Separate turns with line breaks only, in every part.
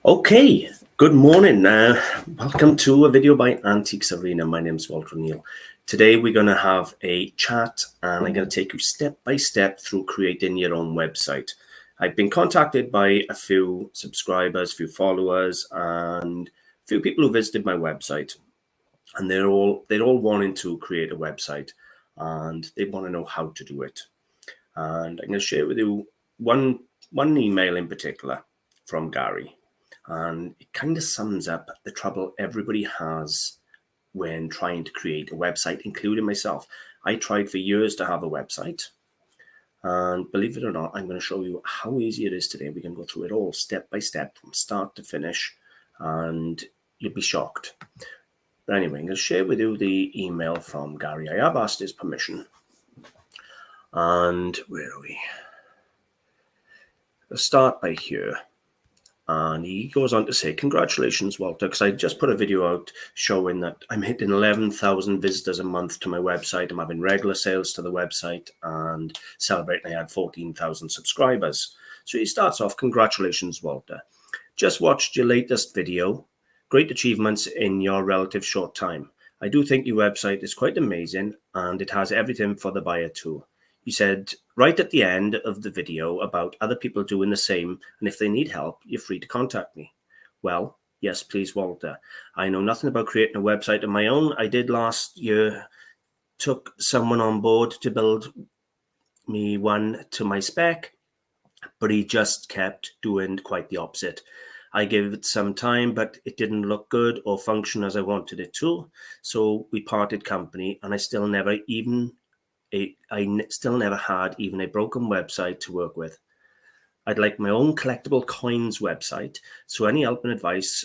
Okay, good morning. Welcome to a video by AntiquesArena. My name is Walter Neal. Today we're going to have a chat and I'm going to take you step by step through creating your own website. I've been contacted by a few subscribers, a few followers, and a few people who visited my website, and they're all wanting to create a website and they want to know how to do it. And I'm going to share with you one email in particular from Gary. And it kind of sums up the trouble everybody has when trying to create a website, including myself. I tried for years to have a website. And believe it or not, I'm going to show you how easy it is today. We can go through it all step by step from start to finish. And you'll be shocked. But anyway, I'm going to share with you the email from Gary. I have asked his permission. And where are we? Let's start by here. And he goes on to say, congratulations, Walter, because I just put a video out showing that I'm hitting 11,000 visitors a month to my website. I'm having regular sales to the website and celebrating I had 14,000 subscribers. So he starts off, congratulations, Walter. Just watched your latest video. Great achievements in your relative short time. I do think your website is quite amazing and it has everything for the buyer too. You said right at the end of the video about other people doing the same, and if they need help, you're free to contact me. Well, yes, please, Walter. I know nothing about creating a website of my own. I did last year, took someone on board to build me one to my spec, but he just kept doing quite the opposite. I gave it some time, but it didn't look good or function as I wanted it to. So we parted company, and I still never had even a broken website to work with. I'd like my own collectible coins website, so any help and advice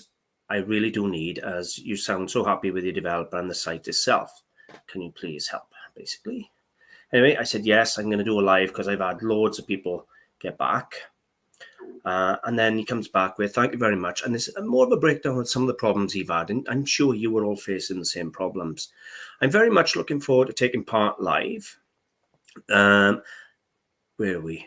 I really do need, as you sound so happy with your developer and the site itself. Can you please help, basically? Anyway, I said, yes, I'm going to do a live because I've had loads of people get back. And then he comes back with, thank you very much. And this is more of a breakdown of some of the problems he've had. And I'm sure you were all facing the same problems. I'm very much looking forward to taking part live. Where are we?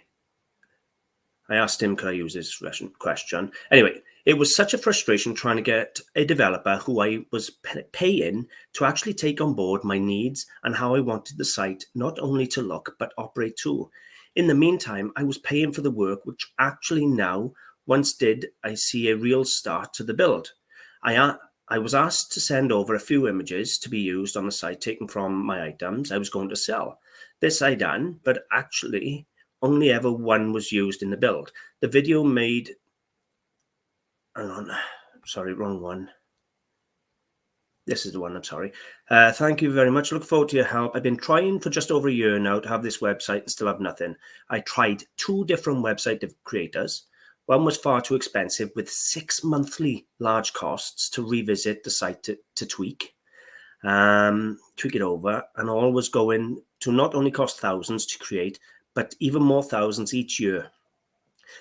I asked him, could I use this question? Anyway, it was such a frustration trying to get a developer who I was paying to actually take on board my needs and how I wanted the site not only to look, but operate too. In the meantime, I was paying for the work, which actually now, once did, I see a real start to the build. I was asked to send over a few images to be used on the site taken from my items I was going to sell. This I done, but actually only ever one was used in the build. The video made, hang on, sorry, wrong one. This is the one, I'm sorry. Thank you very much. Look forward to your help. I've been trying for just over a year now to have this website and still have nothing. I tried 2 different website creators. One was far too expensive with 6 monthly large costs to revisit the site to tweak it over, and all was going to not only cost thousands to create, but even more thousands each year.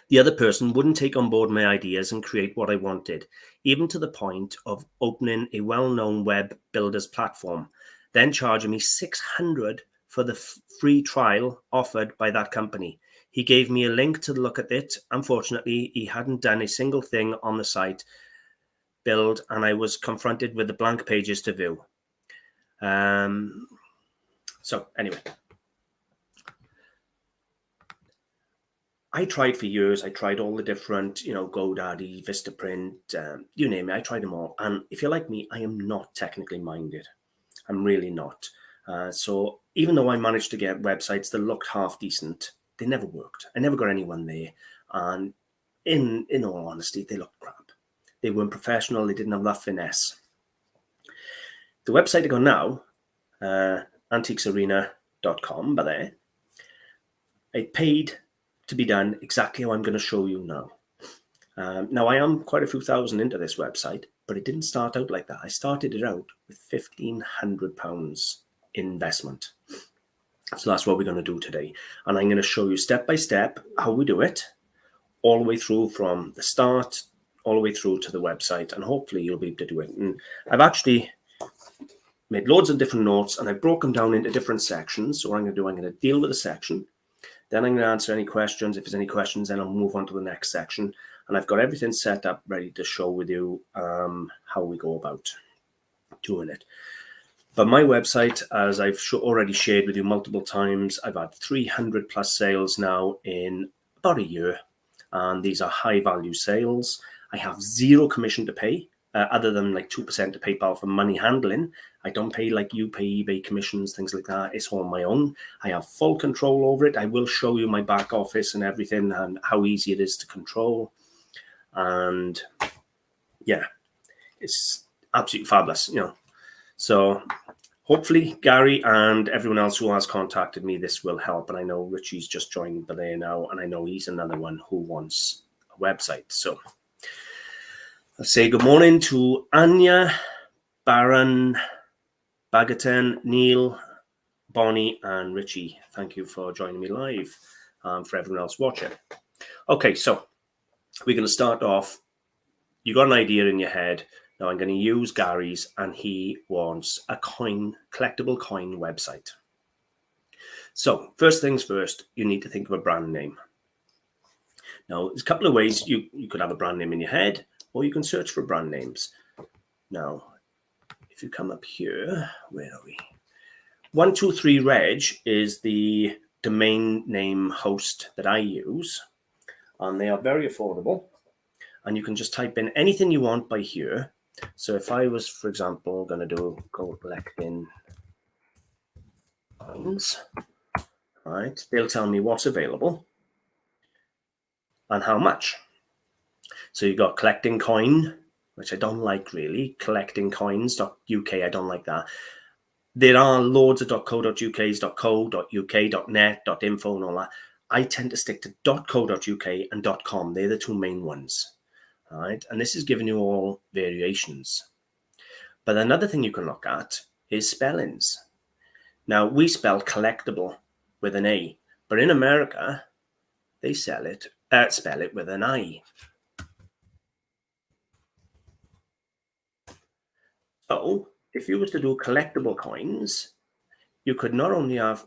The other person wouldn't take on board my ideas and create what I wanted, even to the point of opening a well-known web builders platform, then charging me $600 for the free trial offered by that company. He gave me a link to look at it. Unfortunately, he hadn't done a single thing on the site build, and I was confronted with the blank pages to view. So anyway, I tried for years. I tried all the different, GoDaddy, Vistaprint, you name it. I tried them all. And if you're like me, I am not technically minded. I'm really not. So even though I managed to get websites that looked half decent, they never worked. I never got anyone there. And in all honesty, they looked crap. They weren't professional. They didn't have that finesse. The website I got now, AntiquesArena.com, by there, I paid to be done exactly how I'm going to show you now. Now, I am quite a few thousand into this website, but it didn't start out like that. I started it out with £1,500 investment. So that's what we're going to do today. And I'm going to show you step by step how we do it, all the way through from the start, all the way through to the website. And hopefully you'll be able to do it. And I've actually made loads of different notes and I've broken them down into different sections. So what I'm going to do, I'm going to deal with a section. Then I'm going to answer any questions. If there's any questions, then I'll move on to the next section. And I've got everything set up, ready to show with you how we go about doing it. But my website, as I've already shared with you multiple times, I've had 300 plus sales now in about a year. And these are high value sales. I have zero commission to pay, other than like 2% to PayPal for money handling. I don't pay like you pay eBay commissions, things like that. It's all my own. I have full control over it. I will show you my back office and everything and how easy it is to control. And yeah, it's absolutely fabulous, you know. So hopefully Gary and everyone else who has contacted me, this will help. And I know Richie's just joined there now, and I know he's another one who wants a website. So I'll say good morning to Anya, Baron, Bagaten, Neil, Bonnie, and Richie. Thank you for joining me live. For everyone else watching. Okay, so we're going to start off. You got an idea in your head. Now I'm going to use Gary's, and he wants a collectible coin website. So first things first, you need to think of a brand name. Now there's a couple of ways you could have a brand name in your head, or you can search for brand names. Now, if you come up here, where are we? 123reg is the domain name host that I use, and they are very affordable. And you can just type in anything you want by here. So if I was, for example, going to do gold collecting coins, right, they'll tell me what's available and how much. So you got collecting coin, which I don't like really, collectingcoins.uk, I don't like that. There are loads of .co.uk's, .co.uk, .net, .info and all that. I tend to stick to .co.uk and .com. They're the two main ones. All right, and this is giving you all variations. But another thing you can look at is spellings. Now, we spell collectible with an A, but in America, they spell it with an I. So if you were to do collectible coins, you could not only have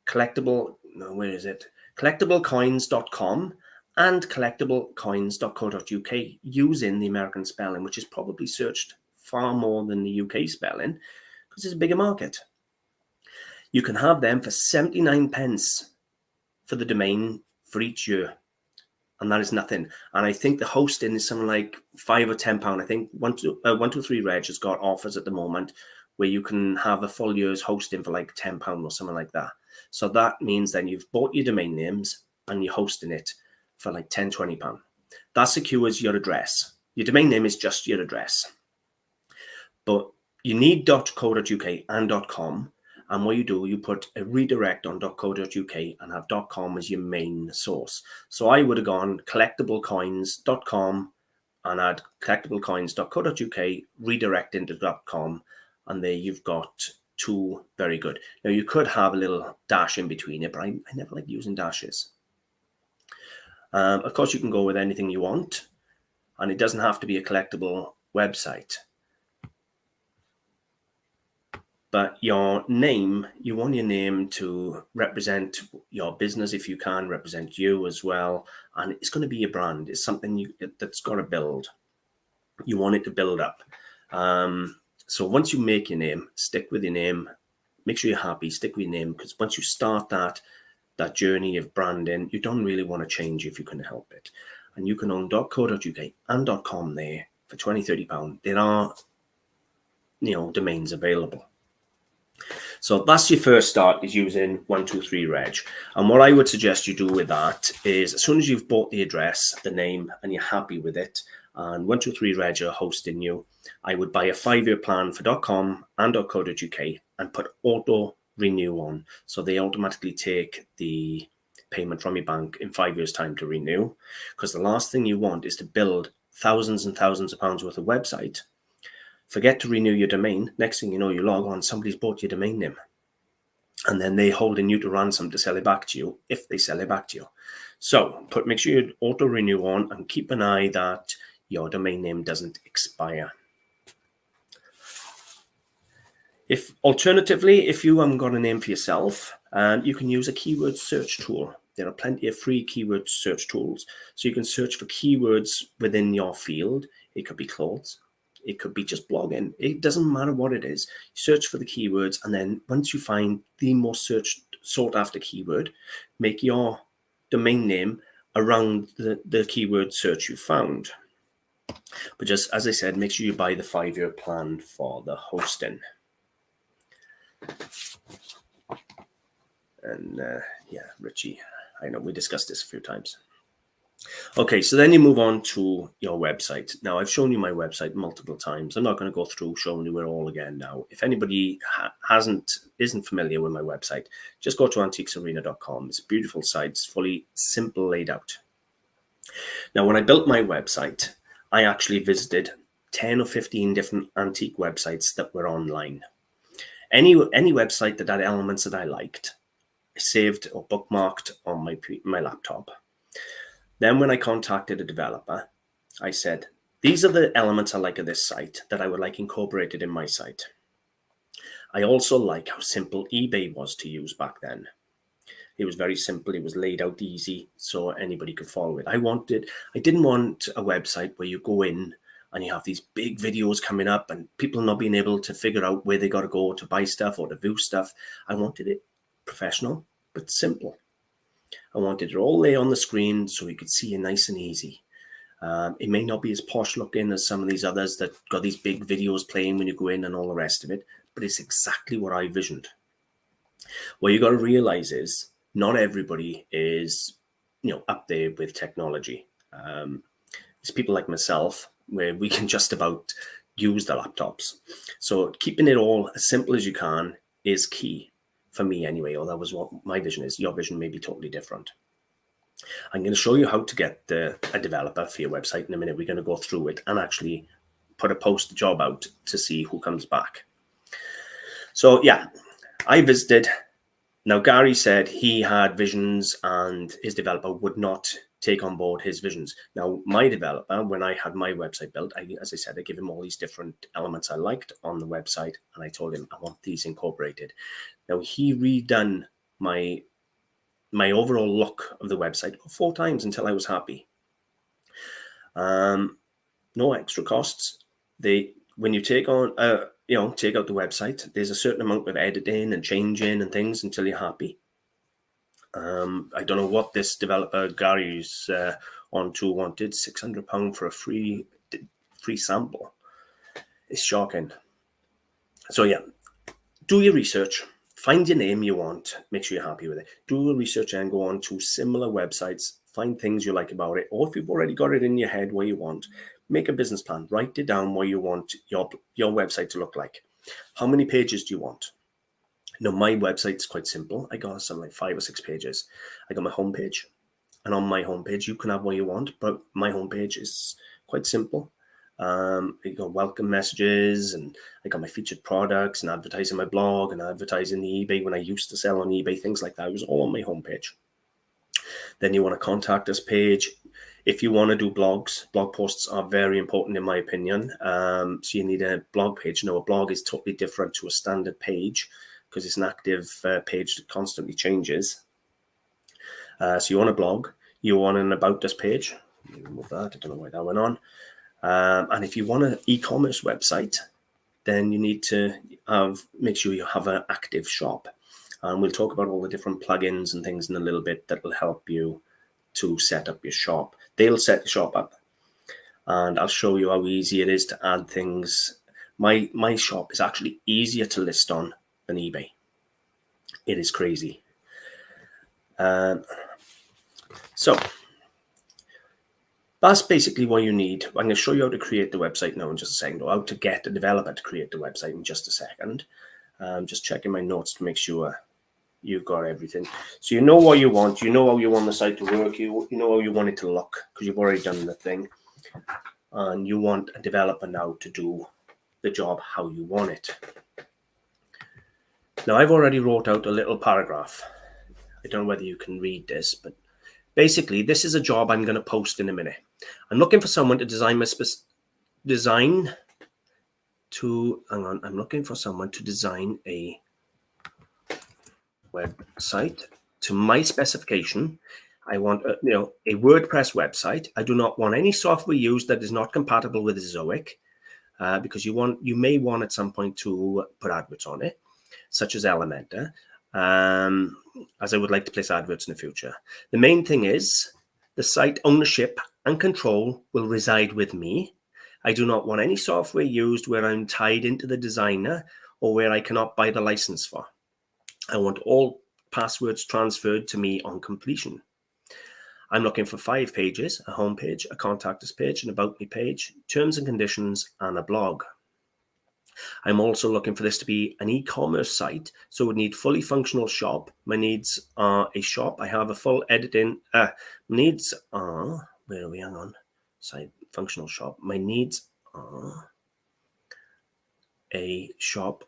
collectiblecoins.com and collectiblecoins.co.uk using the American spelling, which is probably searched far more than the UK spelling because it's a bigger market. You can have them for 79 pence for the domain for each year, and that is nothing. And I think the hosting is something like £5 or £10. I think 123reg has got offers at the moment where you can have a full year's hosting for like £10 or something like that. So that means then you've bought your domain names and you're hosting it for like £10, £20. That secures your address. Your domain name is just your address. But you need .co.uk and .com. And what you do, you put a redirect on .co.uk and have .com as your main source. So I would have gone collectiblecoins.com and add collectiblecoins.co.uk, redirect into .com, and there you've got two very good. Now you could have a little dash in between it, but I never like using dashes. Of course, you can go with anything you want, and it doesn't have to be a collectible website. But your name, you want your name to represent your business if you can, represent you as well. And it's going to be your brand. It's something that's got to build. You want it to build up. So once you make your name, stick with your name. Make sure you're happy, stick with your name. Because once you start that journey of branding, you don't really want to change if you can help it. And you can own .co.uk and .com there for £20, £30. There are, domains available. So that's your first start, is using 123reg. And what I would suggest you do with that is, as soon as you've bought the address, the name, and you're happy with it, and 123reg are hosting you, I would buy a 5-year plan for .com and .co.uk and put auto renew on. So they automatically take the payment from your bank in 5 years' time to renew. Because the last thing you want is to build thousands and thousands of pounds worth of website, forget to renew your domain. Next thing you know, you log on, somebody's bought your domain name. And then they're holding you to ransom to sell it back to you, if they sell it back to you. So make sure you auto renew on and keep an eye that your domain name doesn't expire. Alternatively, if you haven't got a name for yourself, you can use a keyword search tool. There are plenty of free keyword search tools. So you can search for keywords within your field. It could be clothes. It could be just blogging. It doesn't matter what it is. Search for the keywords, and then once you find the most sought after keyword, make your domain name around the keyword search you found. But just as I said, make sure you buy the 5-year plan for the hosting. And yeah, Richie, I know we discussed this a few times. Okay, so then you move on to your website. Now, I've shown you my website multiple times. I'm not going to go through showing you it all again now. If anybody isn't familiar with my website, just go to AntiquesArena.com. It's a beautiful site. It's fully simple laid out. Now, when I built my website, I actually visited 10 or 15 different antique websites that were online. Any website that had elements that I liked, I saved or bookmarked on my laptop. Then when I contacted a developer, I said, these are the elements I like of this site that I would like incorporated in my site. I also like how simple eBay was to use back then. It was very simple. It was laid out easy so anybody could follow it. I didn't want a website where you go in and you have these big videos coming up and people not being able to figure out where they got to go to buy stuff or to view stuff. I wanted it professional, but simple. I wanted it all there on the screen so you could see it nice and easy. It may not be as posh looking as some of these others that got these big videos playing when you go in and all the rest of it, but it's exactly what I visioned. What you got to realize is not everybody is, up there with technology. It's people like myself where we can just about use the laptops. So keeping it all as simple as you can is key. For me anyway, or that was what my vision is. Your vision may be totally different. I'm going to show you how to get a developer for your website in a minute. We're going to go through it and actually put a post job out to see who comes back. So yeah, I visited. Now Gary said he had visions and his developer would not take on board his visions. Now my developer, when I had my website built, as I said, I gave him all these different elements I liked on the website, and I told him I want these incorporated. Now he redone my overall look of the website 4 times until I was happy. No extra costs. When you take on take out the website, there's a certain amount of editing and changing and things until you're happy. I don't know what this developer Gary's onto wanted. £600 for a free sample. It's shocking. So yeah, do your research. Find your name you want. Make sure you're happy with it. Do your research and go on to similar websites. Find things you like about it. Or if you've already got it in your head what you want, make a business plan. Write it down what you want your website to look like. How many pages do you want? Now, my website's quite simple. I got something like 5 or 6 pages. I got my homepage. And on my homepage, you can have what you want. But my homepage is quite simple. You got welcome messages, and I got my featured products, and advertising my blog, and advertising the eBay when I used to sell on eBay, things like that. It was all on my homepage. Then you want to contact us page. If you want to do blogs, blog posts are very important in my opinion. So you need a blog page. Now, a blog is totally different to a standard page because it's an active page that constantly changes. So you want a blog. You want an about us page. Remove that. I don't know why that went on. And if you want an e-commerce website, then you need to make sure you have an active shop. And we'll talk about all the different plugins and things in a little bit that will help you to set up your shop. They'll set the shop up, and I'll show you how easy it is to add things. My shop is actually easier to list on than eBay. It is crazy. So that's basically what you need. I'm going to show you how to create the website now in just a second, or how to get a developer to create the website in just a second. Just checking my notes to make sure you've got everything. So you know what you want. You know how you want the site to work. You know how you want it to look because you've already done the thing. And you want a developer now to do the job how you want it. Now, I've already wrote out a little paragraph. I don't know whether you can read this, but basically, this is a job I'm going to post in a minute. I'm looking for someone to design I'm looking for someone to design a website to my specification. I want a WordPress website. I do not want any software used that is not compatible with Zoic, because you may want at some point to put adverts on it, such as Elementor, as I would like to place adverts in the future. The main thing is the site ownership and control will reside with me. I do not want any software used where I'm tied into the designer or where I cannot buy the license for. I want all passwords transferred to me on completion. I'm looking for 5 pages, a home page, a contact us page, an about me page, terms and conditions, and a blog. I'm also looking for this to be an e-commerce site, so we need fully functional shop. My needs are a shop. I have a full editing. Needs are, where are we? Hang on. Site functional shop. My needs are a shop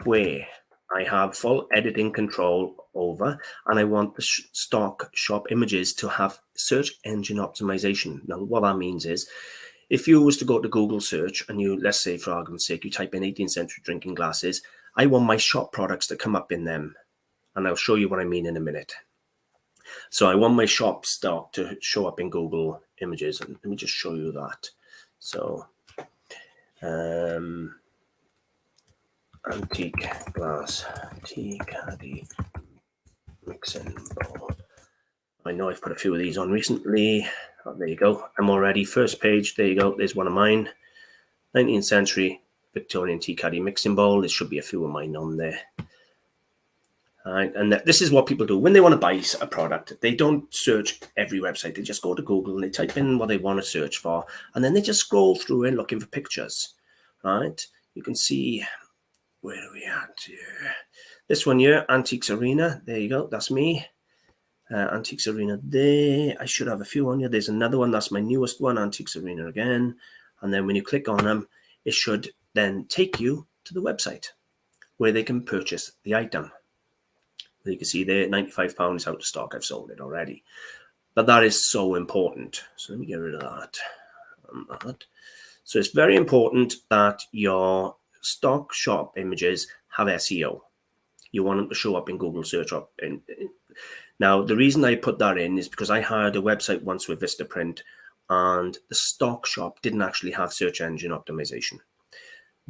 where I have full editing control over, and I want the stock shop images to have search engine optimization. Now, what that means is, if you was to go to Google search and you, let's say for argument's sake, you type in 18th century drinking glasses, I want my shop products to come up in them. And I'll show you what I mean in a minute. So I want my shop stock to show up in Google images. And let me just show you that. So, antique glass, tea caddy, mixing bowl. I know I've put a few of these on recently. Oh, there you go. I'm already first page. There you go. There's one of mine. 19th century Victorian tea caddy mixing bowl. There should be a few of mine on there. All right. And this is what people do when they want to buy a product. They don't search every website. They just go to Google and they type in what they want to search for. And then they just scroll through it looking for pictures. All right. You can see, where are we at here? This one here, AntiquesArena. There you go. That's me. AntiquesArena there. I should have a few on here. There's another one. That's my newest one, AntiquesArena again. And then when you click on them, it should then take you to the website where they can purchase the item. You can see there, £95 is out of stock. I've sold it already. But that is so important. So let me get rid of that. So it's very important that your stock shop images have SEO. You want them to show up in Google search. Now, the reason I put that in is because I had a website once with Vistaprint, and the stock shop didn't actually have search engine optimization.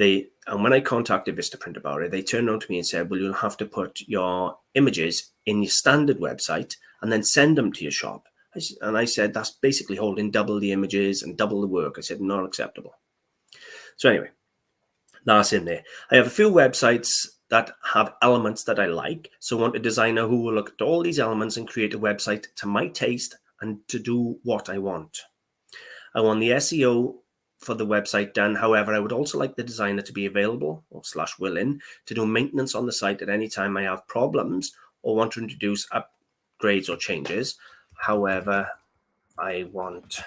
And when I contacted Vistaprint about it, they turned around to me and said, well, you'll have to put your images in your standard website and then send them to your shop. And I said, that's basically holding double the images and double the work. I said, not acceptable. So anyway, that's in there. I have a few websites that have elements that I like. So I want a designer who will look at all these elements and create a website to my taste and to do what I want. I want the SEO for the website done. However, I would also like the designer to be available or / willing to do maintenance on the site at any time I have problems or want to introduce upgrades or changes. However, I want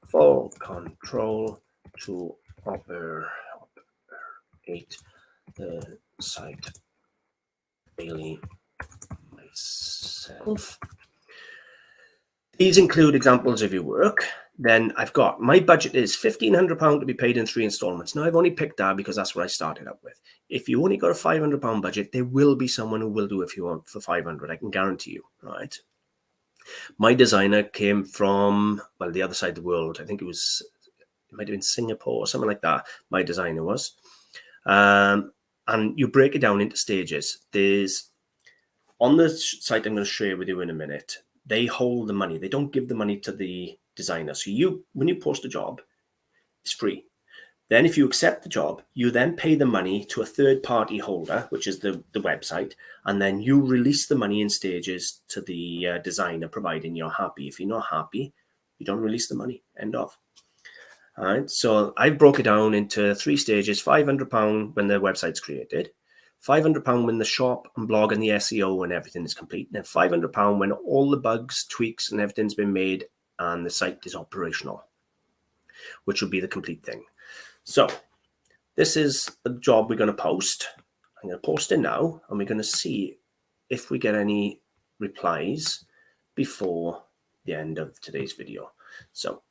full control to operate the site daily myself. These include examples of your work. Then I've got, my budget is £1,500 to be paid in 3 installments. Now, I've only picked that because that's what I started up with. If you only got a £500 budget, there will be someone who will do it if you want for 500. I can guarantee you, right? My designer came from, well, the other side of the world. I think it might have been Singapore or something like that. My designer was. And you break it down into stages. There's, on the site I'm going to share with you in a minute, they hold the money. They don't give the money to the designer. So when you post a job, it's free. Then if you accept the job, you then pay the money to a third-party holder, which is the website, and then you release the money in stages to the designer, providing you're happy. If you're not happy, you don't release the money. End of. All right. So I broke it down into 3 stages: £500 when the website's created, £500 when the shop and blog and the SEO and everything is complete, and then £500 when all the bugs, tweaks, and everything's been made and the site is operational, which will be the complete thing. So this is the job we're going to post. I'm going to post it now, and we're going to see if we get any replies before the end of today's video. So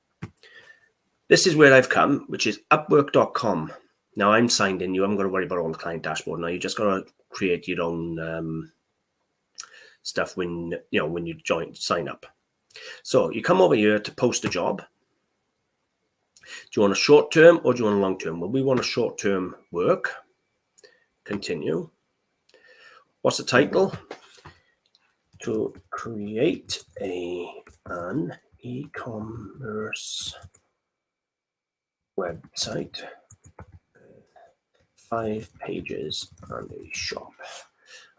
this is where I've come, which is upwork.com. Now I'm signed in. You haven't got to worry about all the client dashboard. Now you just got to create your own stuff when you sign up. So you come over here to post a job. Do you want a short term or do you want a long term? Well, we want a short term work. Continue. What's the title? To create an e-commerce website, 5 pages and a shop.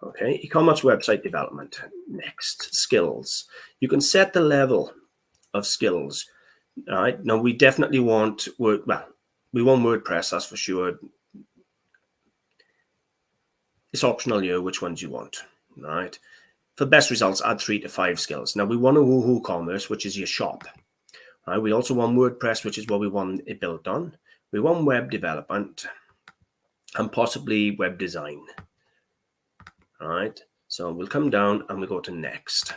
Okay, e-commerce website development. Next, skills. You can set the level of skills. All right, now we definitely want we want WordPress, that's for sure. It's optional here which ones you want. All right. For best results, add 3 to 5 skills. Now we want a WooCommerce, which is your shop. All right. We also want WordPress, which is what we want it built on. We want web development and possibly web design. All right. So we'll come down and we go to next.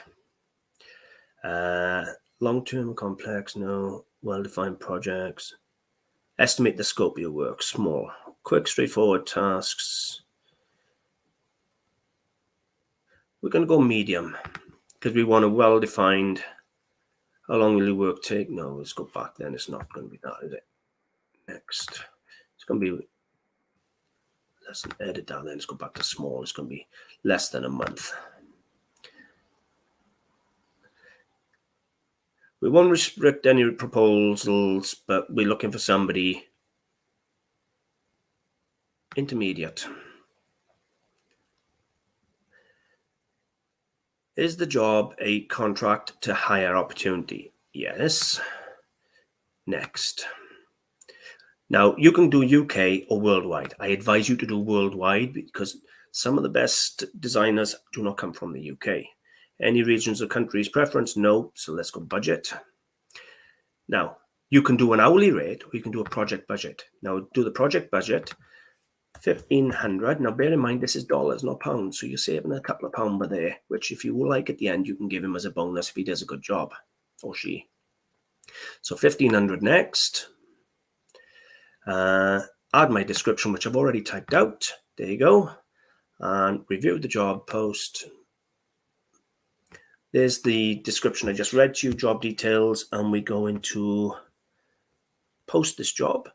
Long-term, complex, no. Well-defined projects. Estimate the scope of your work. Small. Quick, straightforward tasks. We're going to go medium because we want a well-defined. How long will your work take? No, let's go back then. It's not going to be that, is it? Next. It's going to be, let's edit down then. Let's go back to small. It's going to be less than a month. We won't restrict any proposals, but we're looking for somebody intermediate. Is the job a contract to hire opportunity? Yes. Next. Now, you can do UK or worldwide. I advise you to do worldwide because some of the best designers do not come from the UK. Any regions or countries preference? No. So let's go budget. Now, you can do an hourly rate or you can do a project budget. Now, do the project budget. 1,500. Now, bear in mind, this is dollars, not pounds. So you're saving a couple of pounds by there, which if you like at the end, you can give him as a bonus if he does a good job, or she. So 1,500 next. Add my description, which I've already typed out. There you go. And review the job post. There's the description I just read to you, job details, and we go into post this job.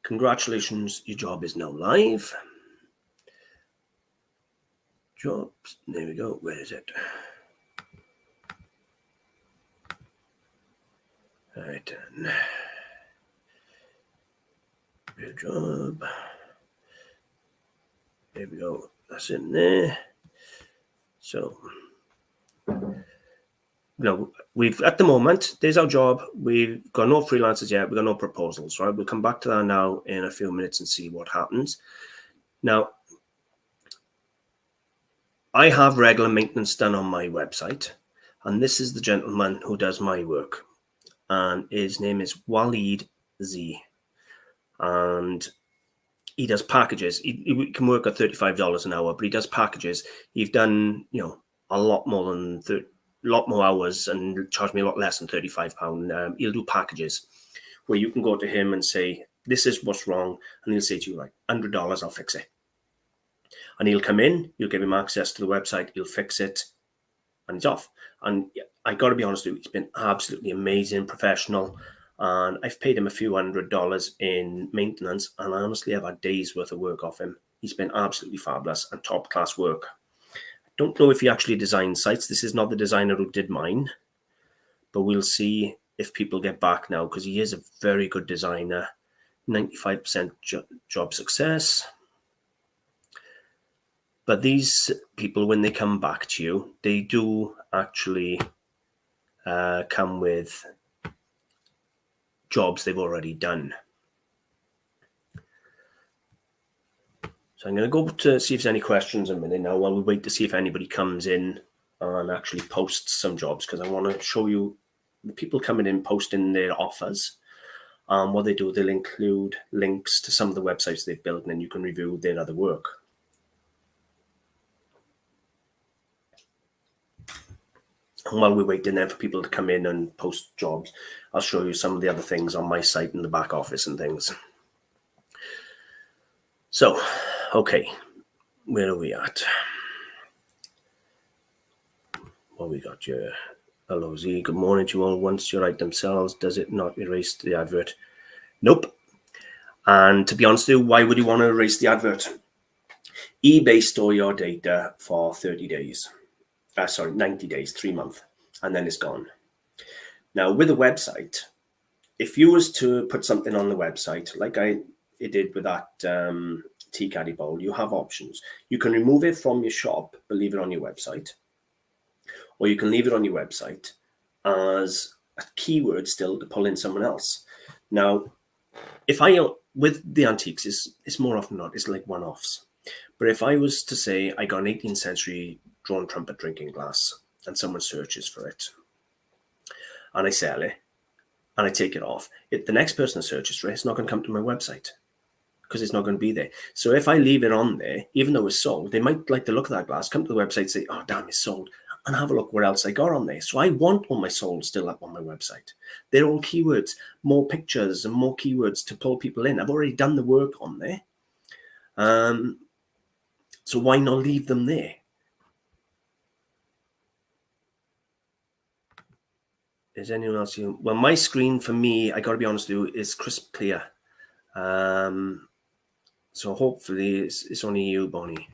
Congratulations, your job is now live. Jobs, there we go. Where is it? All right, then. Good job. There we go. That's in there. So, we've at the moment, there's our job. We've got no freelancers yet. We've got no proposals, right? We'll come back to that now in a few minutes and see what happens. Now, I have regular maintenance done on my website, and this is the gentleman who does my work, and his name is Waleed Z, and he does packages. He can work at $35 an hour, but he does packages. He's done, a lot more than lot more hours and charge me a lot less than £35. He'll do packages where you can go to him and say, this is what's wrong. And he'll say to you, like, $100, I'll fix it. And he'll come in, you'll give him access to the website, he'll fix it, and he's off. And I got to be honest with you, he's been absolutely amazing, professional. And I've paid him a few $100s in maintenance. And I honestly have had days worth of work off him. He's been absolutely fabulous and top class work. Don't know if he actually designed sites. This is not the designer who did mine, but we'll see if people get back now because he is a very good designer. 95% job success. But these people, when they come back to you, they do actually come with jobs they've already done. So I'm going to go to see if there's any questions in a minute now while we wait to see if anybody comes in and actually posts some jobs, because I want to show you the people coming in posting their offers. What they do, they'll include links to some of the websites they've built, and then you can review their other work. And while we're waiting there for people to come in and post jobs, I'll show you some of the other things on my site in the back office and things. So, okay, where are we at? What we got here? Hello Z, good morning to you all. Once you write themselves, does it not erase the advert? Nope. And to be honest with you, why would you want to erase the advert? eBay store your data for 30 days. 90 days, 3 months, and then it's gone. Now with a website, if you was to put something on the website, like it did with that tea caddy bowl, you have options. You can remove it from your shop, but leave it on your website. Or you can leave it on your website as a keyword still to pull in someone else. Now, with the antiques, it's more often not, it's like one-offs. But if I was to say I got an 18th century drawn trumpet drinking glass and someone searches for it and I sell it and I take it off, the next person that searches for it, it's not going to come to my website because it's not going to be there. So if I leave it on there, even though it's sold, they might like the look of that glass, come to the website, say, oh, damn, it's sold, and have a look what else I got on there. So I want all my sold still up on my website. They're all keywords, more pictures and more keywords to pull people in. I've already done the work on there. So why not leave them there? Is anyone else here? Well, my screen for me, I got to be honest with you, is crisp clear. So hopefully it's only you, Bonnie.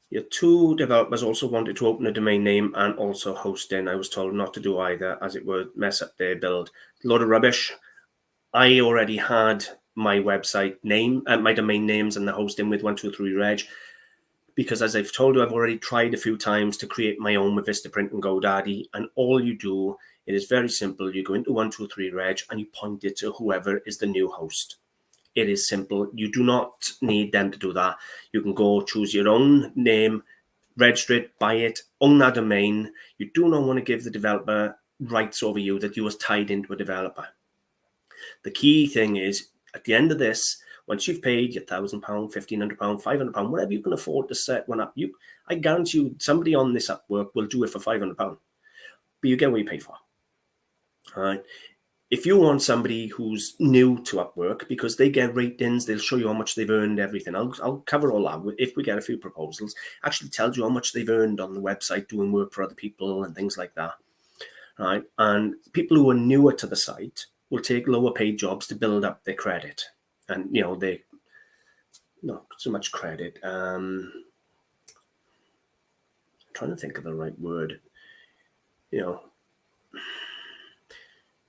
Your two developers also wanted to open a domain name and also hosting. I was told not to do either as it would mess up their build. A load of rubbish. I already had my website name and my domain names and the hosting with 123reg. Because as I've told you, I've already tried a few times to create my own with Vistaprint and GoDaddy. And all you do, it is very simple. You go into 123reg and you point it to whoever is the new host. It is simple. You do not need them to do that. You can go choose your own name, register it, buy it, own that domain. You do not want to give the developer rights over you that you was tied into a developer. The key thing is at the end of this, once you've paid your £1,000, £1,500, £500, whatever you can afford to set one up, I guarantee you somebody on this Upwork will do it for £500. But you get what you pay for. All right. If you want somebody who's new to Upwork, because they get ratings, they'll show you how much they've earned, everything. I'll cover all that. If we get a few proposals, actually tells you how much they've earned on the website doing work for other people and things like that. All right. And people who are newer to the site will take lower paid jobs to build up their credit. And, they not so much credit. I'm trying to think of the right word.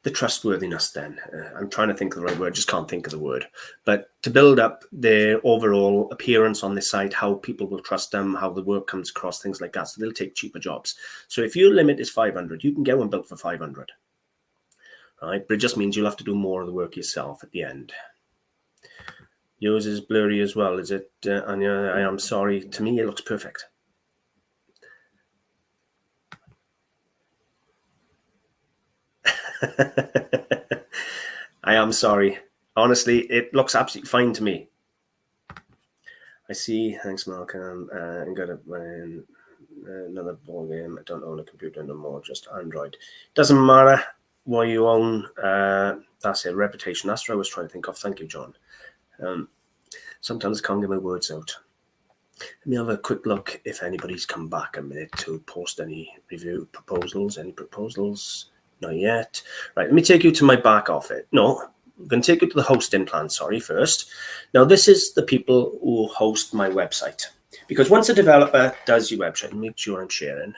The trustworthiness then. I'm trying to think of the right word, just can't think of the word. But to build up their overall appearance on the site, how people will trust them, how the work comes across, things like that. So they'll take cheaper jobs. So if your limit is 500, you can get one built for 500. Right? But it just means you'll have to do more of the work yourself at the end. Yours is blurry as well, is it, Anya? I am sorry. To me, it looks perfect. I am sorry. Honestly, it looks absolutely fine to me. I see. Thanks, Malcolm. I'm going to win another ball game. I don't own a computer anymore, just Android. Doesn't matter what you own. That's it. Reputation. That's what I was trying to think of. Thank you, John. Sometimes I can't get my words out. Let me have a quick look if anybody's come back a minute to post any review proposals. Any proposals? Not yet. Right, let me take you to my back office. No, I'm going to take you to the hosting plan, first. Now, this is the people who host my website. Because once a developer does your website, make sure I'm sharing.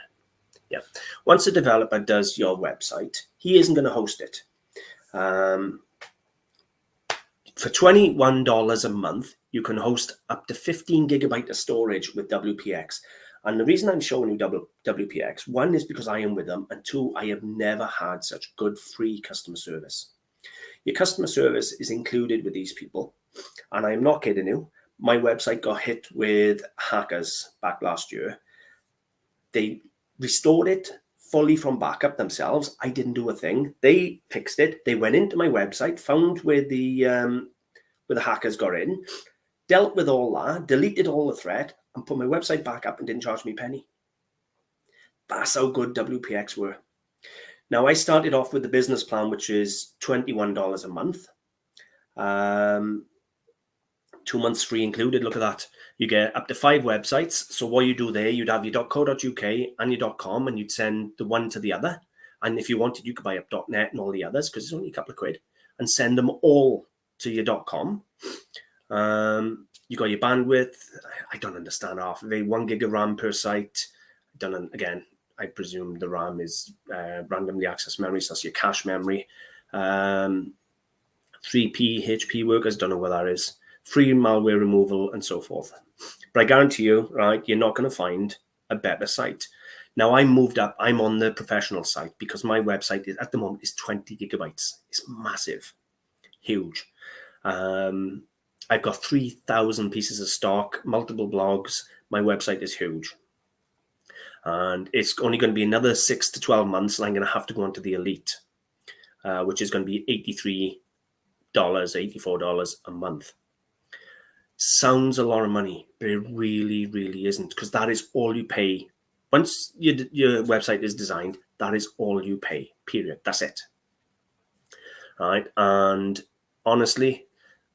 Yeah. Once a developer does your website, he isn't going to host it. For $21 a month, you can host up to 15 gigabyte of storage with WPX. And the reason I'm showing you WPX, one is because I am with them, and two, I have never had such good free customer service. Your customer service is included with these people. And I'm not kidding you. My website got hit with hackers back last year. They restored it fully from backup themselves. I didn't do a thing. They fixed it. They went into my website, found where the hackers got in, dealt with all that, deleted all the threat, and put my website back up and didn't charge me a penny. That's how good WPX were. Now, I started off with the business plan, which is $21 a month. $21 2 months free included. Look at that. You get up to 5 websites. So what you do there, you'd have your .co.uk and your .com, and you'd send the one to the other. And if you wanted, you could buy up .net and all the others, because it's only a couple of quid, and send them all to your .com. You got your bandwidth. I don't understand half of it. 1 gig of RAM per site. Again, I presume the RAM is randomly accessed memory, so that's your cache memory. 3P HP workers, don't know what that is. Free malware removal and so forth. But I guarantee you, right, you're not going to find a better site. Now I moved up. I'm on the professional site because my website is at the moment is 20 gigabytes. It's massive, huge. I've got 3,000 pieces of stock, multiple blogs. My website is huge. And it's only going to be another 6 to 12 months, and I'm going to have to go on to the Elite, which is going to be $83, $84 a month. Sounds a lot of money, but it really, really isn't, because that is all you pay. Once your website is designed, that is all you pay, period. That's it. All right. And honestly,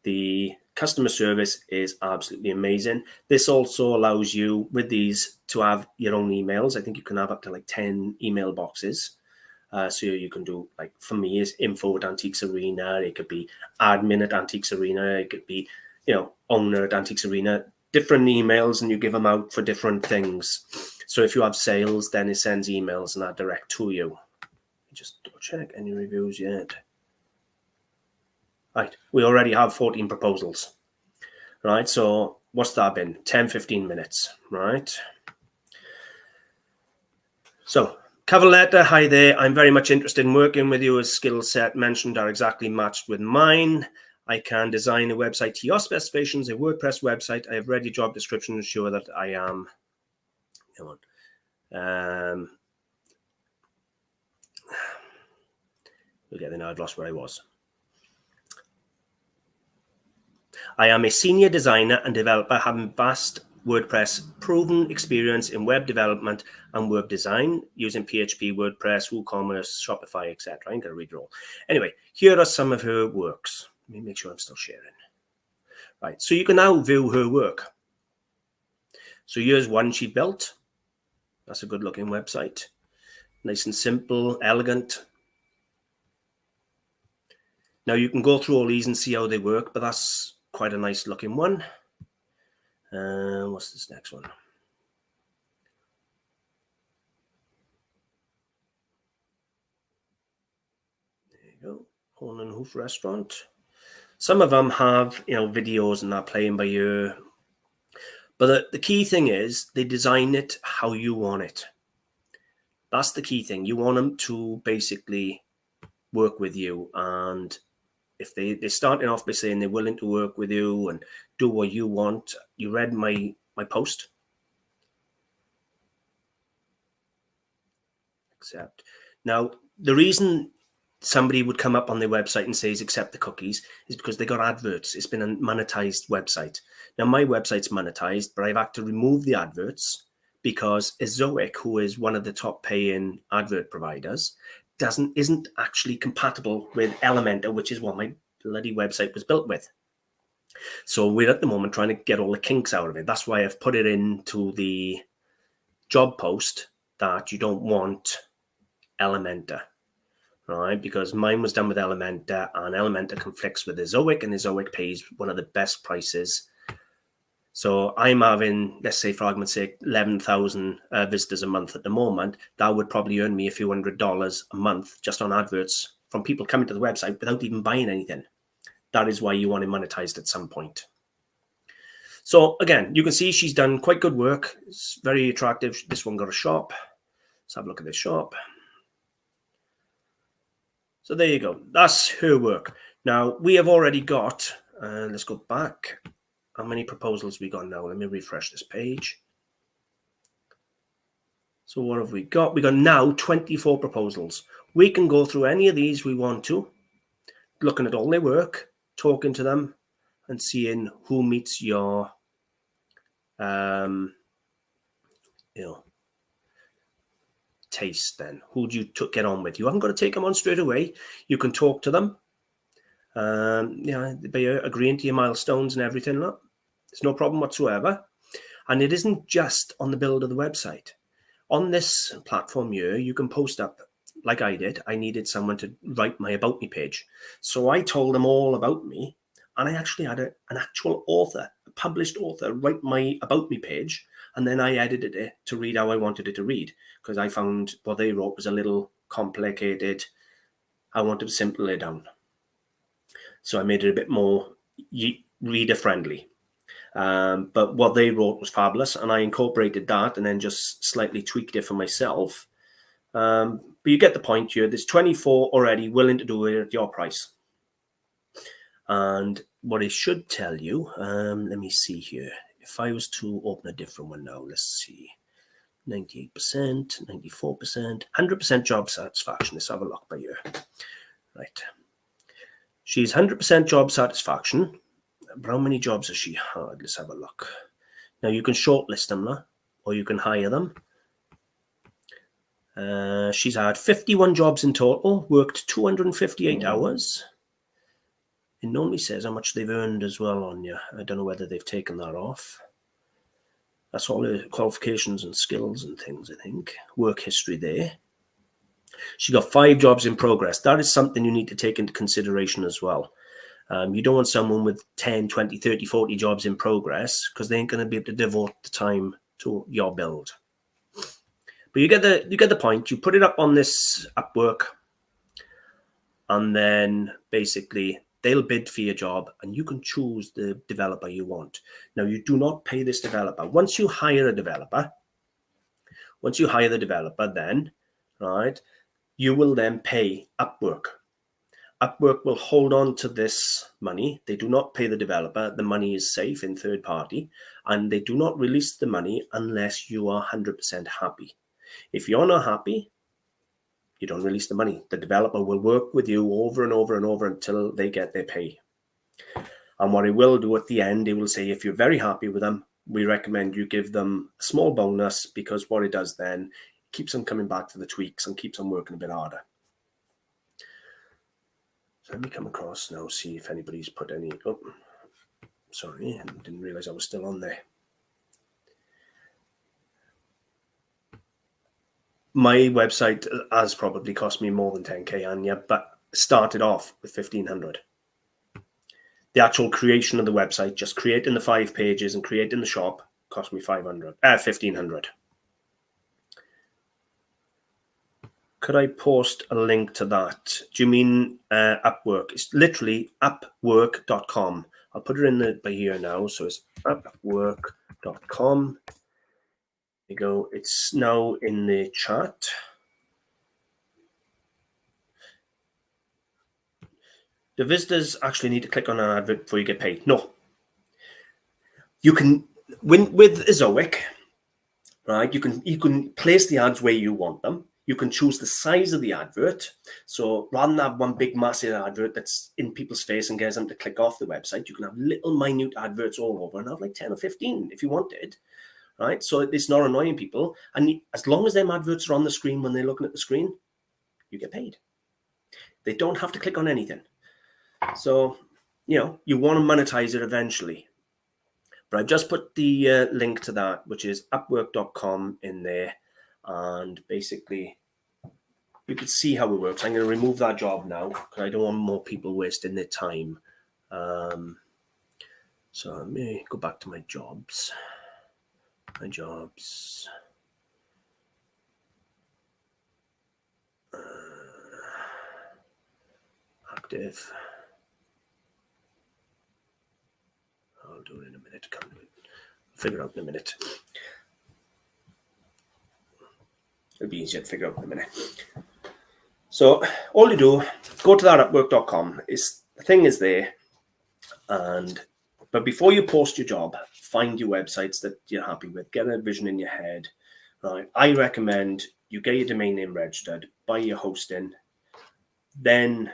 the customer service is absolutely amazing. This also allows you, with these, to have your own emails. I think you can have up to like 10 email boxes. So you can do, like, for me, is info at AntiquesArena. It could be admin at AntiquesArena. It could be, owner at AntiquesArena. Different emails, and you give them out for different things. So if you have sales, then it sends emails and that direct to you. Just double check any reviews yet. Right, we already have 14 proposals. Right, so what's that been? 10, 15 minutes, right? So, cover letter, hi there. I'm very much interested in working with you. As skill set mentioned are exactly matched with mine. I can design a website to your specifications, a WordPress website. I have read your job description to ensure that I am. Come on. We'll get there now. I've lost where I was. I am a senior designer and developer having vast WordPress proven experience in web development and web design using PHP, WordPress, WooCommerce, Shopify, etc. I ain't going to read it all. Anyway, here are some of her works. Let me make sure I'm still sharing. Right, so you can now view her work. So here's one she built. That's a good looking website. Nice and simple, elegant. Now you can go through all these and see how they work, but that's quite a nice looking one. What's this next one? There you go. Horn and Hoof Restaurant. Some of them have, videos and that playing by ear. But the key thing is they design it how you want it. That's the key thing. You want them to basically work with you. And if they're starting off by saying they're willing to work with you and do what you want, you read my post. Accept. Now, the reason somebody would come up on their website and says accept the cookies is because they got adverts. It's been a monetized website. Now, my website's monetized, but I've had to remove the adverts because Ezoic, who is one of the top paying advert providers, isn't actually compatible with Elementor, which is what my bloody website was built with. So we're at the moment trying to get all the kinks out of it. That's why I've put it into the job post that you don't want Elementor, right? Because mine was done with Elementor, and Elementor conflicts with Ezoic, and Ezoic pays one of the best prices. So I'm having, let's say for argument's sake, 11,000 visitors a month at the moment. That would probably earn me a few $100s a month just on adverts from people coming to the website without even buying anything. That is why you want it monetized at some point. So again, you can see she's done quite good work. It's very attractive. This one got a shop. Let's have a look at this shop. So there you go. That's her work. Now we have already got, let's go back. How many proposals we got now? Let me refresh this page. So what have we got? We got now 24 proposals. We can go through any of these we want to, looking at all their work, talking to them, and seeing who meets your, taste. Then who do you get on with? You haven't got to take them on straight away. You can talk to them. By agreeing to your milestones and everything. Look. There's no problem whatsoever. And it isn't just on the build of the website. On this platform here, you can post up, like I did. I needed someone to write my About Me page. So I told them all about me, and I actually had an actual author, a published author, write my About Me page, and then I edited it to read how I wanted it to read, because I found what they wrote was a little complicated. I wanted to simple it down. So I made it a bit more reader-friendly. But what they wrote was fabulous, and I incorporated that and then just slightly tweaked it for myself. But you get the point here. There's 24 already willing to do it at your price. And what it should tell you, let me see here. If I was to open a different one now, let's see. 98%, 94%, 100% job satisfaction. Let's have a look by here. Right. She's 100% job satisfaction. But how many jobs has she had? Let's have a look. Now you can shortlist them, or you can hire them. She's had 51 jobs in total, worked 258 hours. It normally says how much they've earned as well on you. I don't know whether they've taken that off. That's all her qualifications and skills and things, I think. Work history there. She got 5 jobs in progress. That is something you need to take into consideration as well. You don't want someone with 10, 20, 30, 40 jobs in progress, because they ain't going to be able to devote the time to your build. But you get the point. You put it up on this Upwork, and then basically they'll bid for your job, and you can choose the developer you want. Now, you do not pay this developer. Once you hire the developer, then, right, you will then pay Upwork. Upwork will hold on to this money. They do not pay the developer. The money is safe in third party, and they do not release the money unless you are 100% happy. If you're not happy, you don't release the money. The developer will work with you over and over and over until they get their pay. And what it will do at the end, it will say, if you're very happy with them, we recommend you give them a small bonus, because what it does then, it keeps them coming back for the tweaks and keeps them working a bit harder. So let me come across now, see if anybody's put any. Oh, sorry, I didn't realize I was still on there. My website has probably cost me more than 10K, Anya, but started off with 1,500. The actual creation of the website, just creating the 5 pages and creating the shop, cost me 1,500. Could I post a link to that? Do you mean Upwork? It's literally upwork.com. I'll put it in by here now. So it's upwork.com. There you go. It's now in the chat. The visitors actually need to click on an advert before you get paid. No. You can, with Zoic, right, you can place the ads where you want them. You can choose the size of the advert. So rather than have one big massive advert that's in people's face and gets them to click off the website, you can have little minute adverts all over and have like 10 or 15 if you wanted, right? So it's not annoying people. And as long as them adverts are on the screen when they're looking at the screen, you get paid. They don't have to click on anything. So, you know, you want to monetize it eventually. But I've just put the link to that, which is upwork.com in there. And basically, you can see how it works. I'm going to remove that job now because I don't want more people wasting their time. So let me go back to my jobs. Active. I'll do it in a minute. Can't do it. Figure out in a minute. It'll be easier to figure out in a minute. So all you do, go to that upwork.com. The thing is there. But before you post your job, find your websites that you're happy with. Get a vision in your head. Right? I recommend you get your domain name registered, buy your hosting, then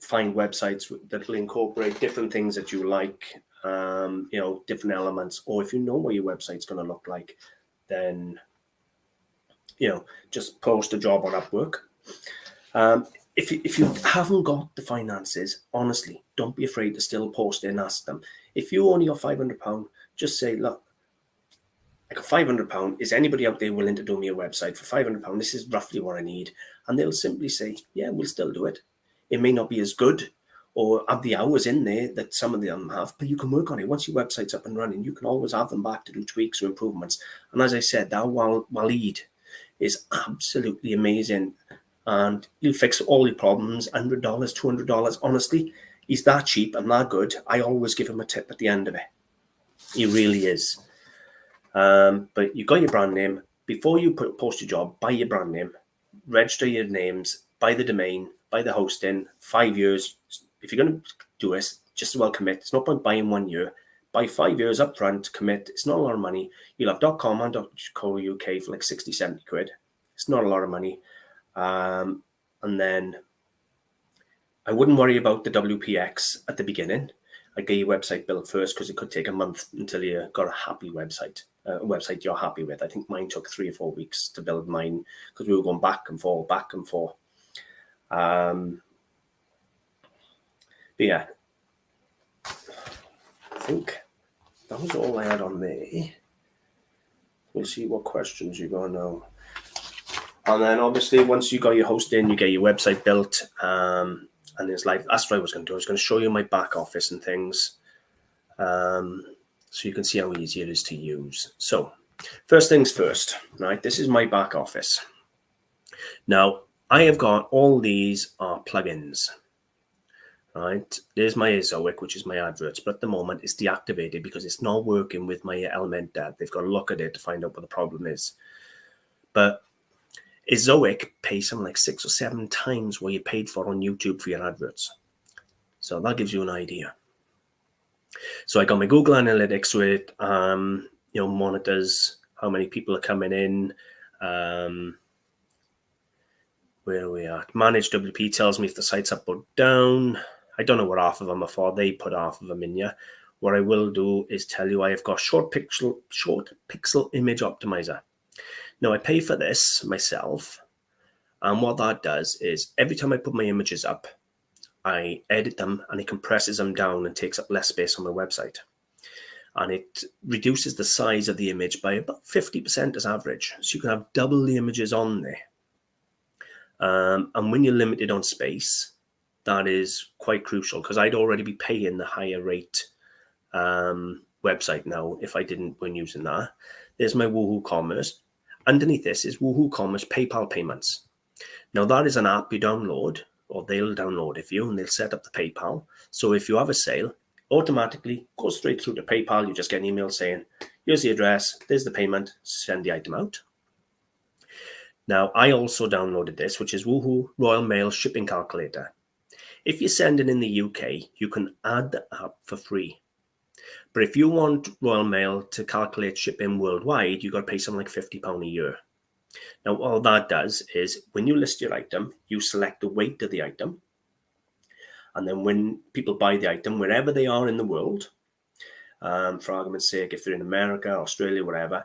find websites that will incorporate different things that you like, you know, different elements. Or if you know what your website's going to look like, then, you know, just post a job on Upwork. If you haven't got the finances, honestly, don't be afraid to still post it and ask them. If you only got £500, just say, look, I got £500. Is anybody out there willing to do me a website for £500? This is roughly what I need. And they'll simply say, yeah, we'll still do it. It may not be as good or have the hours in there that some of them have, but you can work on it. Once your website's up and running, you can always have them back to do tweaks or improvements. And as I said, that Waleed is absolutely amazing. And he'll fix all your problems, $100, $200. Honestly, he's that cheap and that good. I always give him a tip at the end of it. He really is. But you got your brand name. Before you post your job, buy your brand name, register your names, buy the domain, buy the hosting, 5 years. If you're going to do this, just as well commit. It's not about buying 1 year. Buy 5 years up front, commit. It's not a lot of money. You'll have .com and .co.uk for like 60, 70 quid. It's not a lot of money. And then I wouldn't worry about the WPX at the beginning. I'd get your website built first because it could take a month until you got a happy website, a website you're happy with. I think mine took 3 or 4 weeks to build mine because we were going back and forth. But yeah, I think that was all I had on there. We'll see what questions you got now. And then obviously once you got your hosting, you get your website built. And it's like, that's what I was going to do. I was going to show you my back office and things. So you can see how easy it is to use. So first things first, right? This is my back office. Now I have got all these plugins, right? There's my Zoic, which is my adverts, but at the moment it's deactivated because it's not working with my Elementor. They've got to look at it to find out what the problem is. But Zoic pays something like 6 or 7 times what you paid for on YouTube for your adverts. So that gives you an idea. So I got my Google Analytics with, monitors how many people are coming in. Where are we at? Manage WP tells me if the site's up or down. I don't know what half of them are for. They put half of them in here. What I will do is tell you I have got short pixel image optimizer. Now I pay for this myself. And what that does is every time I put my images up, I edit them and it compresses them down and takes up less space on my website. And it reduces the size of the image by about 50% as average. So you can have double the images on there. And when you're limited on space, that is quite crucial because I'd already be paying the higher rate website now if I didn't when using that. There's my Woohoo Commerce. Underneath this is Woohoo Commerce PayPal payments. Now that is an app you download, or they'll download it for you, and they'll set up the PayPal. So if you have a sale, automatically goes straight through to PayPal. You just get an email saying, here's the address, there's the payment, send the item out. Now, I also downloaded this, which is Woohoo Royal Mail Shipping Calculator. If you're sending in the UK, you can add the app for free. But if you want Royal Mail to calculate shipping worldwide, you've got to pay something like £50 a year. Now, all that does is when you list your item, you select the weight of the item. And then when people buy the item, wherever they are in the world, for argument's sake, if they're in America, Australia, whatever,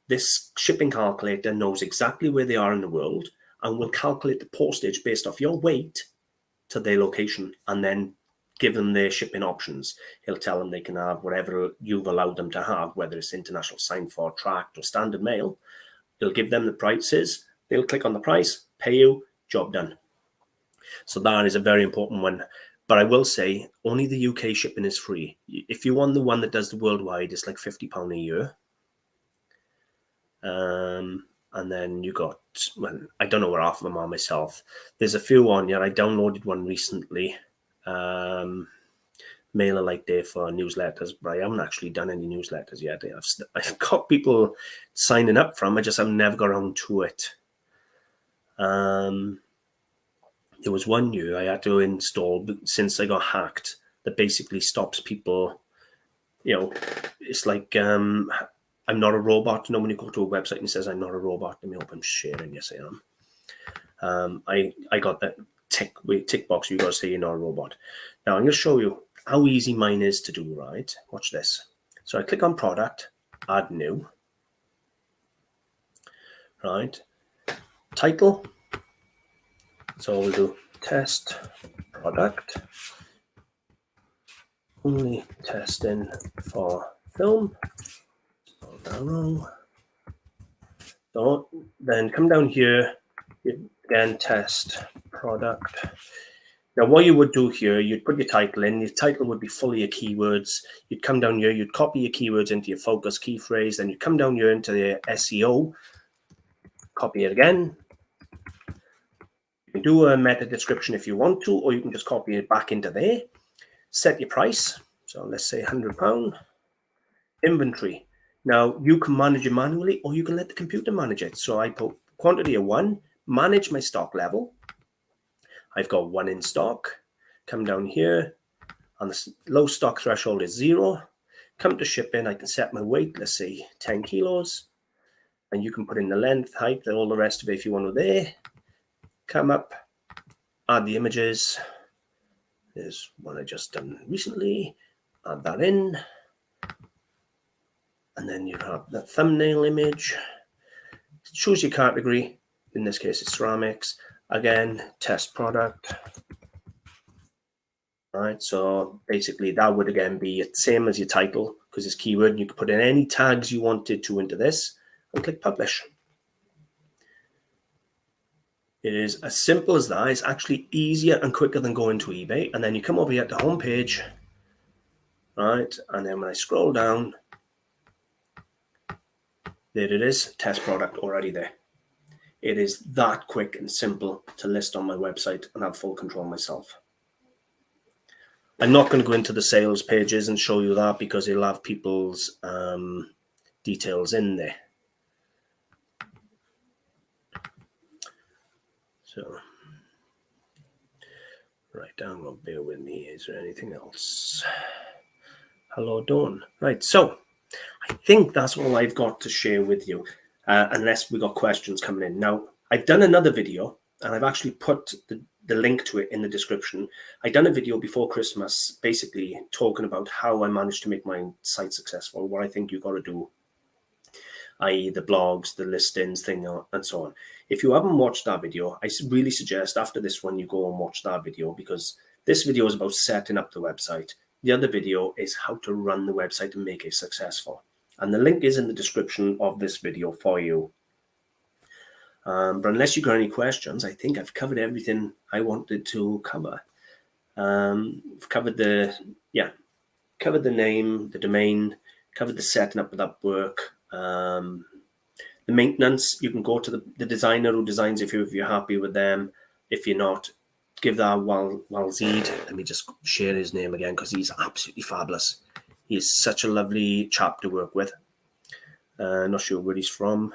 this shipping calculator knows exactly where they are in the world and will calculate the postage based off your weight to their location and then give them their shipping options. He'll tell them they can have whatever you've allowed them to have, whether it's international sign for, tracked, or standard mail. He'll give them the prices. They'll click on the price, pay you, job done. So that is a very important one. But I will say only the UK shipping is free. If you want the one that does the worldwide, it's like £50 a year. And then you got, well, I don't know where half of them are myself. There's a few on here. I downloaded one recently. MailerLite there for newsletters, but I haven't actually done any newsletters yet. I've got people signing up from. I just have never got around to it. There was one year I had to install since I got hacked that basically stops people. It's like I'm not a robot. When you go to a website and it says I'm not a robot, let me hope I'm sharing. Yes, I am. I got that tick box. You got to say you're not a robot. Now I'm going to show you how easy mine is to do. Right, watch this. So I click on product, add new. Right, title. So we'll do test product. only testing for film. Spelled that wrong. So then come down here, you again test product. Now what you would do here, you'd put your title in. Your title would be full of your keywords. You'd come down here, you'd copy your keywords into your focus key phrase, then you come down here into the SEO, copy it again. You can do a meta description if you want to, or you can just copy it back into there. Set your price. So let's say £100. Inventory. Now you can manage it manually, or you can let the computer manage it. So I put quantity of 1, manage my stock level. I've got 1 in stock. Come down here, and the low stock threshold is 0. Come to shipping, I can set my weight, let's say 10 kilos. And you can put in the length, height, and all the rest of it if you want to there. Come up, add the images. There's one I just done recently. Add that in. And then you have the thumbnail image. Choose your category. In this case, it's ceramics. Again, test product. All right, so basically that would again be the same as your title because it's keyword. You could put in any tags you wanted to into this and click publish. It is as simple as that. It's actually easier and quicker than going to eBay. And then you come over here to the home page, right? And then when I scroll down, there it is, test product already there. It is that quick and simple to list on my website and have full control myself. I'm not going to go into the sales pages and show you that because it'll have people's details in there. So, right down, well, bear with me. Is there anything else? Hello, Dawn. Right, so I think that's all I've got to share with you, unless we got questions coming in. Now, I've done another video, and I've actually put the link to it in the description. I've done a video before Christmas, basically talking about how I managed to make my site successful, what I think you've got to do, i.e. the blogs, the listings, thing, and so on. If you haven't watched that video, I really suggest after this one, you go and watch that video because this video is about setting up the website. The other video is how to run the website and make it successful. And the link is in the description of this video for you. But unless you got any questions, I think I've covered everything I wanted to cover. I've covered the name, the domain, covered the setting up of that work. The maintenance, you can go to the designer who designs if you're happy with them. If you're not, give that Walzid. Let me just share his name again because he's absolutely fabulous. He's such a lovely chap to work with. Not sure where he's from.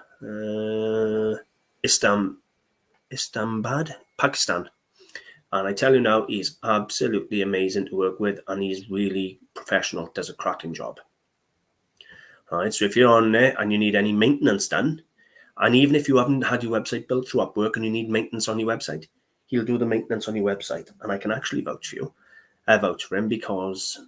Islamabad, Pakistan. And I tell you now, he's absolutely amazing to work with and he's really professional, does a cracking job. All right, so if you're on there and you need any maintenance done, and even if you haven't had your website built through Upwork and you need maintenance on your website, he'll do the maintenance on your website. And I can actually vouch for him because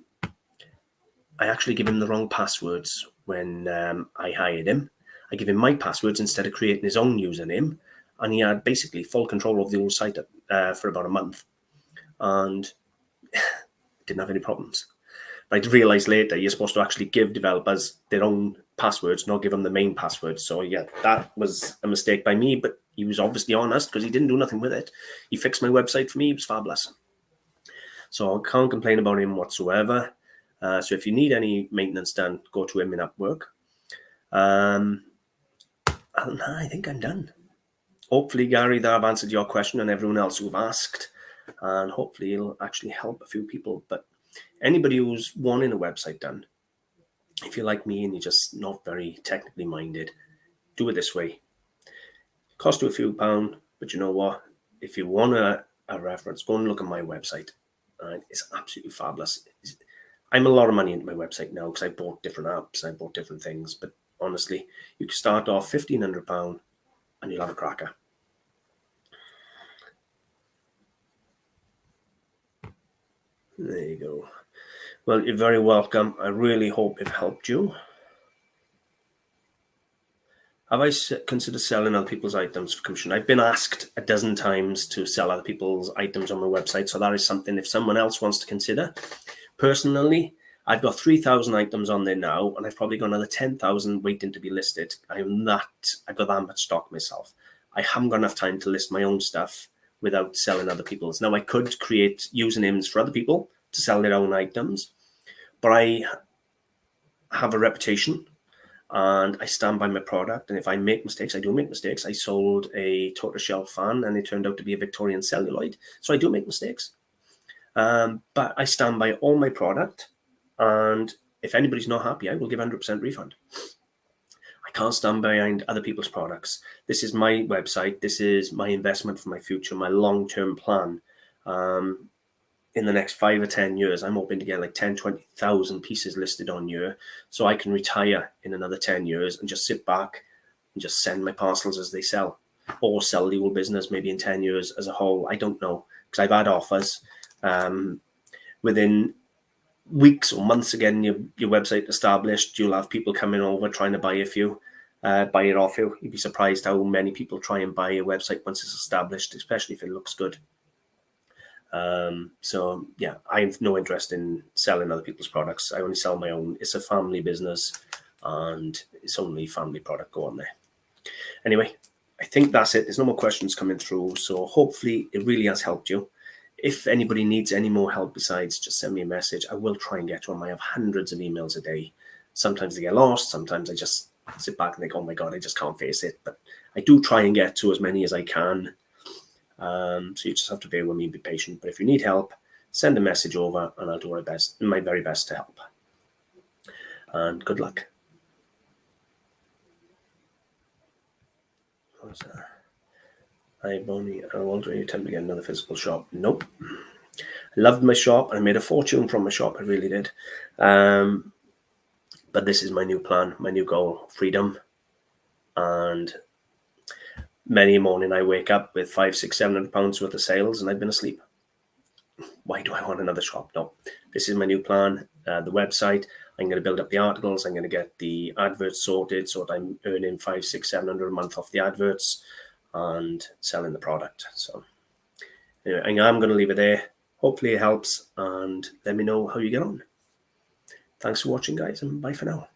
I actually give him the wrong passwords when I hired him. I give him my passwords instead of creating his own username. And he had basically full control of the whole site for about a month. And didn't have any problems. But I realized later you're supposed to actually give developers their own passwords, not give them the main passwords. So yeah, that was a mistake by me, but he was obviously honest because he didn't do nothing with it. He fixed my website for me. He was fabulous. So I can't complain about him whatsoever. So if you need any maintenance done, go to him in Upwork. And I think I'm done. Hopefully, Gary, that I've answered your question and everyone else who've asked. And hopefully it'll actually help a few people. But anybody who's wanting a website done, if you're like me and you're just not very technically minded, do it this way. Cost you a few pounds, but you know what? If you want a reference, go and look at my website. Right? It's absolutely fabulous. I'm a lot of money into my website now because I bought different apps, I bought different things. But honestly, you can start off £1,500 and you'll have a cracker. There you go. Well, you're very welcome. I really hope it helped you. Have I considered selling other people's items for commission? I've been asked a dozen times to sell other people's items on my website. So that is something if someone else wants to consider, Personally, I've got 3,000 items on there now, and I've probably got another 10,000 waiting to be listed. I've got that much stock myself. I haven't got enough time to list my own stuff without selling other people's. Now, I could create usernames for other people to sell their own items, but I have a reputation and I stand by my product. And if I make mistakes, I do make mistakes. I sold a tortoiseshell fan and it turned out to be a Victorian celluloid. So I do make mistakes. But I stand by all my product. And if anybody's not happy, I will give 100% refund. I can't stand behind other people's products. This is my website. This is my investment for my future, my long-term plan. In the next 5 or 10 years, I'm hoping to get like 10, 20,000 pieces listed on here so I can retire in another 10 years and just sit back and just send my parcels as they sell, or sell the whole business maybe in 10 years as a whole. I don't know, because I've had offers within weeks or months of getting your website established. You'll have people coming over trying to buy it off you. You'd be surprised how many people try and buy a website once it's established, especially if it looks good. So yeah, I have no interest in selling other people's products. I only sell my own. It's a family business and it's only family product go on there. Anyway, I think that's it. There's no more questions coming through. So hopefully it really has helped you. If anybody needs any more help besides, just send me a message. I will try and get to them. I have hundreds of emails a day. Sometimes they get lost. Sometimes I just sit back and think, oh my God, I just can't face it. But I do try and get to as many as I can. So you just have to bear with me and be patient. But if you need help, send a message over and I'll do my very best to help. And good luck. Hi, Bonnie. How old are you? Attempt to get another physical shop? Nope. I loved my shop and I made a fortune from my shop. I really did. But this is my new plan, my new goal: freedom. And many a morning I wake up with 500, 600, £700 worth of sales and I've been asleep. Why do I want another shop? No, this is my new plan. The website, I'm going to build up the articles. I'm going to get the adverts sorted so that I'm earning 500, 600, £700 a month off the adverts and selling the product. So anyway, I'm going to leave it there. Hopefully it helps and let me know how you get on. Thanks for watching, guys, and bye for now.